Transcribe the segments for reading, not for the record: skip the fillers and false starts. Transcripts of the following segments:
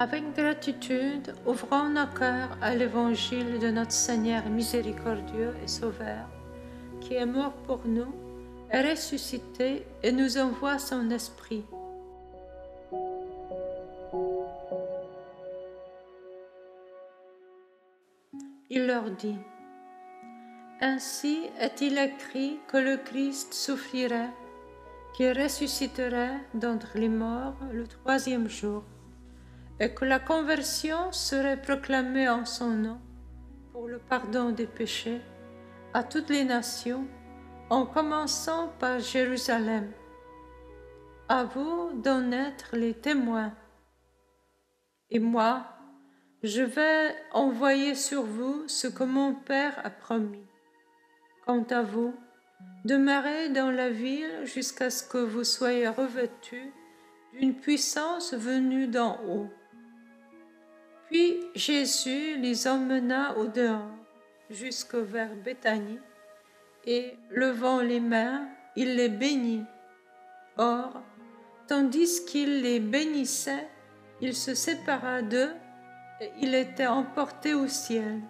Avec gratitude, ouvrons nos cœurs à l'évangile de notre Seigneur miséricordieux et sauveur, qui est mort pour nous, est ressuscité et nous envoie son esprit. Il leur dit: Ainsi est-il écrit que le Christ souffrirait, qu'il ressusciterait d'entre les morts le troisième jour, et que la conversion serait proclamée en son nom pour le pardon des péchés à toutes les nations, en commençant par Jérusalem. À vous d'en être les témoins. Et moi, je vais envoyer sur vous ce que mon Père a promis. Quant à vous, demeurez dans la ville jusqu'à ce que vous soyez revêtus d'une puissance venue d'en haut. Puis Jésus les emmena au dehors, jusque vers Béthanie, et levant les mains, il les bénit. Or, tandis qu'il les bénissait, il se sépara d'eux et il était emporté au ciel.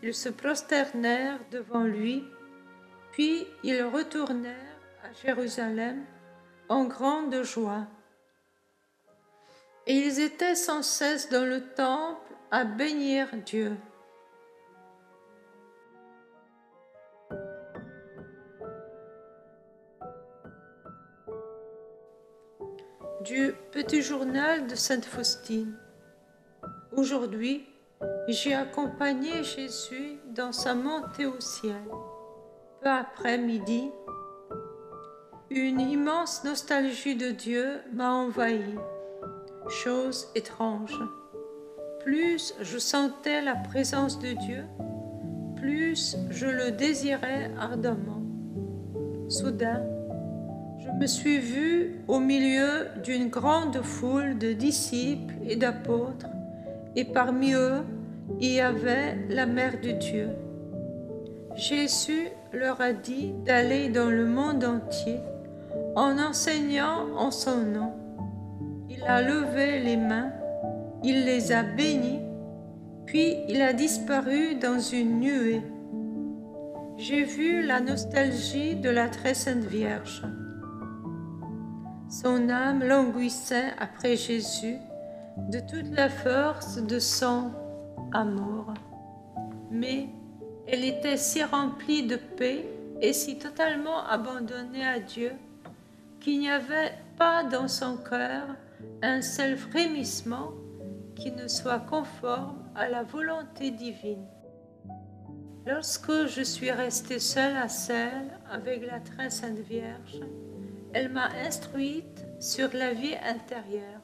Ils se prosternèrent devant lui, puis ils retournèrent à Jérusalem en grande joie. Et ils étaient sans cesse dans le temple à bénir Dieu. Du petit journal de Sainte Faustine. Aujourd'hui, j'ai accompagné Jésus dans sa montée au ciel. Peu après midi, une immense nostalgie de Dieu m'a envahi. Chose étrange. Plus je sentais la présence de Dieu, plus je le désirais ardemment. Soudain, je me suis vue au milieu d'une grande foule de disciples et d'apôtres, et parmi eux, il y avait la Mère de Dieu. Jésus leur a dit d'aller dans le monde entier en enseignant en son nom. Il a levé les mains, il les a bénis, puis il a disparu dans une nuée. J'ai vu la nostalgie de la très sainte Vierge. Son âme languissait après Jésus de toute la force de son amour. Mais elle était si remplie de paix et si totalement abandonnée à Dieu qu'il n'y avait pas dans son cœur un seul frémissement qui ne soit conforme à la volonté divine. Lorsque je suis restée seule à Celle avec la très sainte Vierge, elle m'a instruite sur la vie intérieure.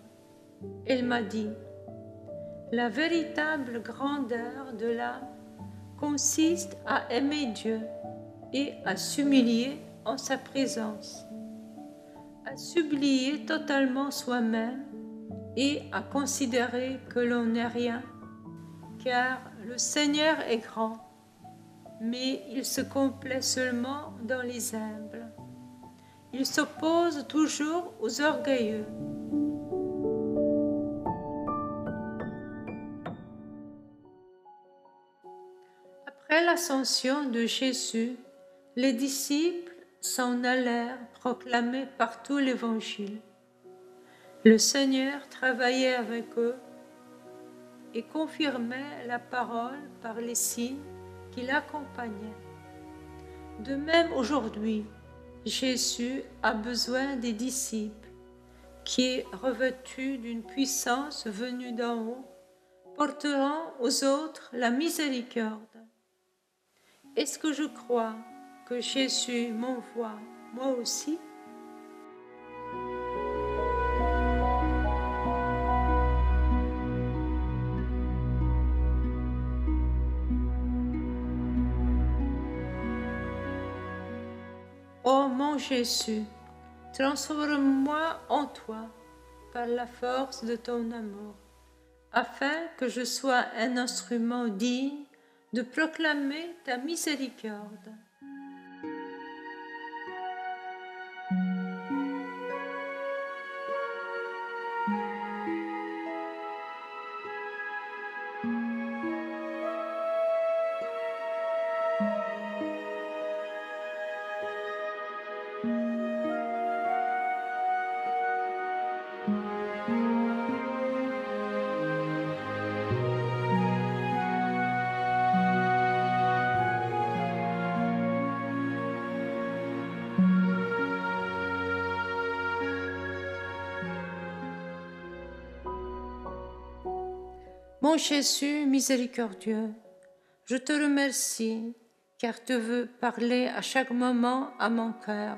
Elle m'a dit: la véritable grandeur de l'âme consiste à aimer Dieu et à s'humilier en sa présence, à s'oublier totalement soi-même et à considérer que l'on n'est rien, car le Seigneur est grand, mais il se complaît seulement dans les humbles. Il s'oppose toujours aux orgueilleux. Après l'ascension de Jésus, les disciples s'en allèrent proclamer partout l'Évangile. Le Seigneur travaillait avec eux et confirmait la parole par les signes qui l'accompagnaient. De même aujourd'hui, Jésus a besoin des disciples qui, revêtus d'une puissance venue d'en haut, porteront aux autres la miséricorde. Est-ce que je crois que Jésus m'envoie moi aussi ? Ô mon Jésus, transforme-moi en toi par la force de ton amour, afin que je sois un instrument digne de proclamer ta miséricorde. Mon Jésus miséricordieux, je te remercie car tu veux parler à chaque moment à mon cœur.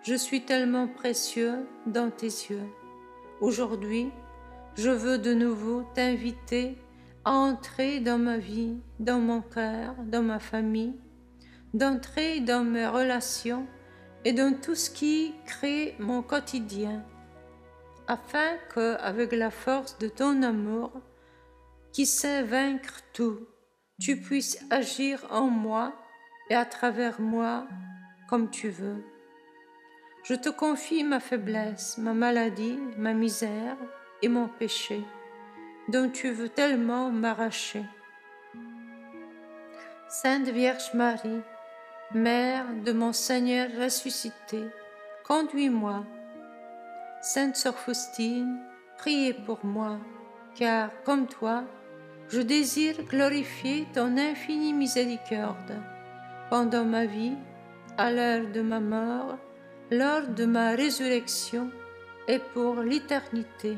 Je suis tellement précieux dans tes yeux. Aujourd'hui, je veux de nouveau t'inviter à entrer dans ma vie, dans mon cœur, dans ma famille, d'entrer dans mes relations et dans tout ce qui crée mon quotidien, afin que, avec la force de ton amour, qui sait vaincre tout, tu puisses agir en moi et à travers moi comme tu veux. Je te confie ma faiblesse, ma maladie, ma misère et mon péché, dont tu veux tellement m'arracher. Sainte Vierge Marie, Mère de mon Seigneur ressuscité, conduis-moi. Sainte Sœur Faustine, priez pour moi, car comme toi, je désire glorifier ton infinie miséricorde pendant ma vie, à l'heure de ma mort, lors de ma résurrection et pour l'éternité.